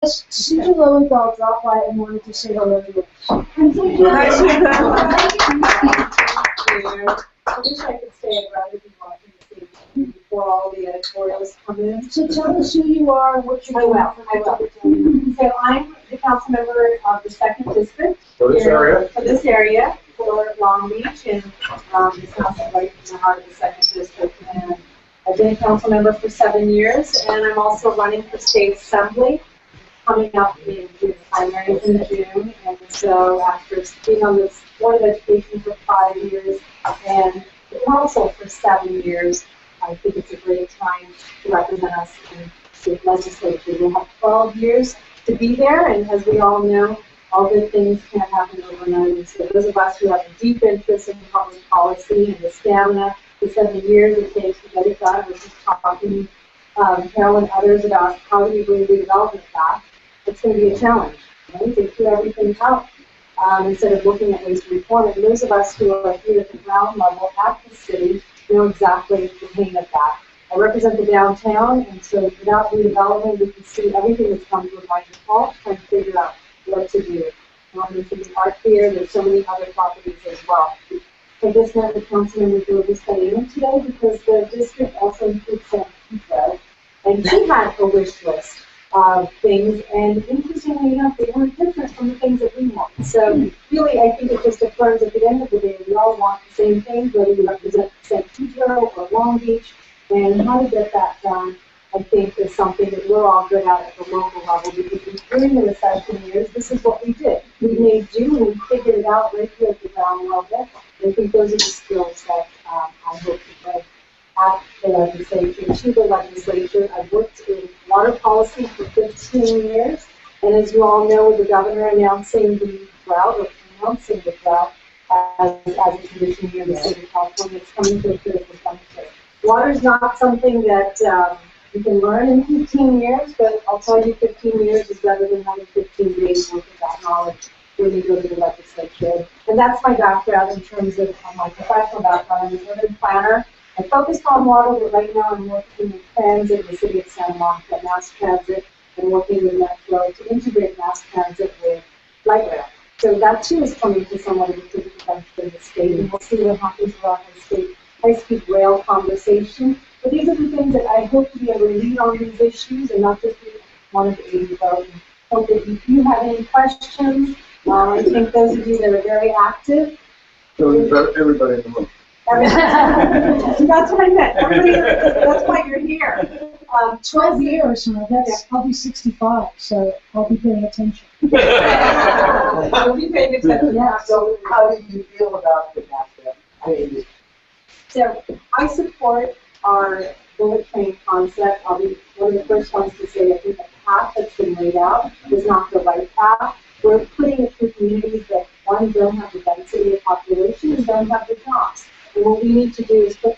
Suja Lowenthal dropped by and wanted to say hello to us. I wish I could say I'd rather be watching the TV before all the editorials come in. So tell us who you are and what you're doing. I will. So I'm the council member of the 2nd District. For this area? For this area, for Long Beach, and this house is right in the heart of the 2nd District. And I've been a council member for 7 years, and I'm also running for state assembly, coming up in June, primaries in June. And so after being on this Board of Education for 5 years and the council for 7 years, I think it's a great time to represent us in state legislature. We'll have 12 years to be there, and as we all know, all good things can't happen overnight. And so those of us who have a deep interest in public policy and the stamina, the 7 years it takes to get it done, we're just talking Carol and others about how do we bring redevelopment back. It's going to be a challenge, right? To clear everything out instead of looking at ways to reform it. And those of us who are here at the ground level at the city know exactly the pain of that. I represent the downtown, and so without redevelopment, we can see everything that's come to by default, trying to figure out what to do. There's the art here, there's so many other properties as well. So this met with Councilmember George Stadium today because the district also includes San Pedro, and he had a wish list of things, and interestingly enough, they weren't different from the things that we want. So really, I think it just affirms at the end of the day, we all want the same thing, whether you represent San Pedro or Long Beach, and how to get that done, I think, is something that we're all good at the local level, because during the recession years, this is what we did. We made do, and we figured it out right here at the ground level. I think those are the skills that I hope to bring at the legislature, to the legislature. I've worked in water policy for 15 years, and as you all know, with the governor announcing the drought, as a condition here in the state of California, it's coming to a critical juncture. Water is not something that you can learn in 15 years, but I'll tell you 15 years is better than having 15 days worth of that knowledge when you go to the legislature. And that's my background in terms of my professional background. I'm an urban planner. I focused on water, but right now I'm working in transit in the city of Santa Monica, mass transit, and working with Metro to integrate mass transit with light rail. So that too is coming to somewhat of a critical juncture in the state, and we'll see what happens around the state high-speed rail conversation. But these are the things that I hope to be able to lead on these issues and not just be one of the 80 votes. Hope that if you have any questions, I think those of you that are very active. So everybody in the room. That's what I meant. That's why you're here. 12 years, that's probably 65, so I'll be paying attention. I'll be paying attention. Yeah. So how do you feel about the master? So I support our bullet train concept. I'll be one of the first ones to say I think the path that's been laid out is not the right path. We're putting it through communities that, one, don't have the density of population and don't have the jobs. And what we need to do is put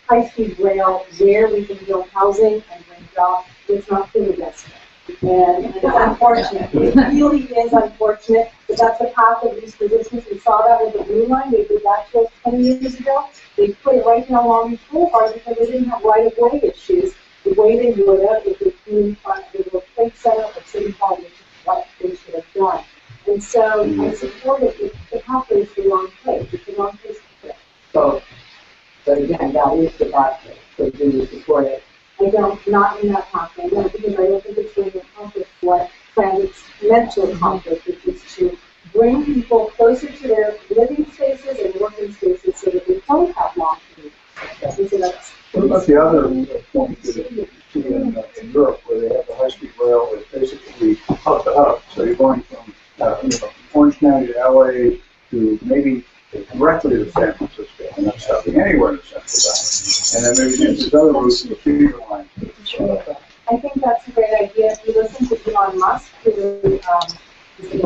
high-speed rail where we can build housing and bring jobs. It's not through the density. And it's unfortunate. It really is unfortunate, but that's the path of these positions. We saw that with the Blue Line. They did that to us 20 years ago. They put it right down Long Beach Boulevard because they didn't have right-of-way issues the way they would have if they came in front of the World Trade Center or City Hall, which is what they should have done. And so I support it. The pathway is the wrong place. It's the wrong place to put it. So, but again, that is the pathway. So do you support it? I don't, not in that pathway, no, because I don't think it's going to accomplish what transit's meant to accomplish, which is to bring people closer to their living spaces and working spaces so that they don't have long commutes. So that's. What about the other point that you see in Europe, where they have the high-speed rail that's basically hub to hub? So you're going from Orange County to LA to maybe directly to San Francisco, and not stopping anywhere in Central Valley. And then maybe there's other routes in the feeder line. I think that's a great idea. If you listen to Elon Musk, who is the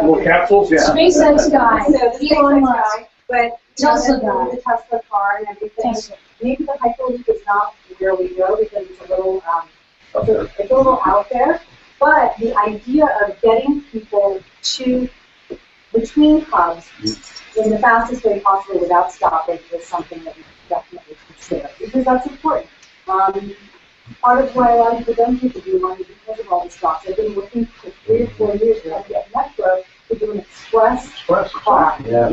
More capsules, yeah. SpaceX guy, So the Elon SpaceX Musk. guy, but Tesla guy. the Tesla car and everything. Tesla. Maybe the Hyperloop is not where we go because it's a little, it's a little out there. But the idea of getting people to between hubs in the fastest way possible without stopping is something that we definitely consider because that's important. part of why a lot of people don't get to do money because of all the stops. I've been working for 3 or 4 years trying to get Metro to do an express car. Yeah.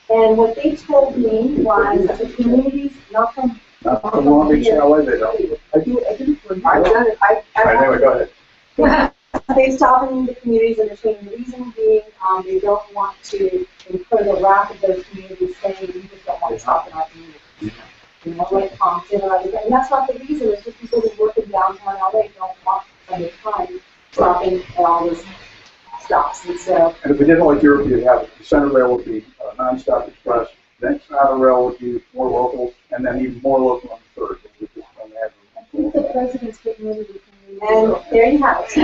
And what they told me was that the communities, not from Long Beach, LA, they don't. I've done it. Anyway, go ahead. They stop in the communities, and the reason being, they don't want to incur the wrath of those communities saying we just don't want to stop in our community. You know, like Compton or other, and that's not the reason. It's just people who work in downtown LA don't want to spend their time stopping at all those stops. And so, And if we didn't like Europe, you'd have the center rail would be non-stop express. Next outer rail would be more local, and then even more local on the third. I think the president's getting ready to. and there you have it.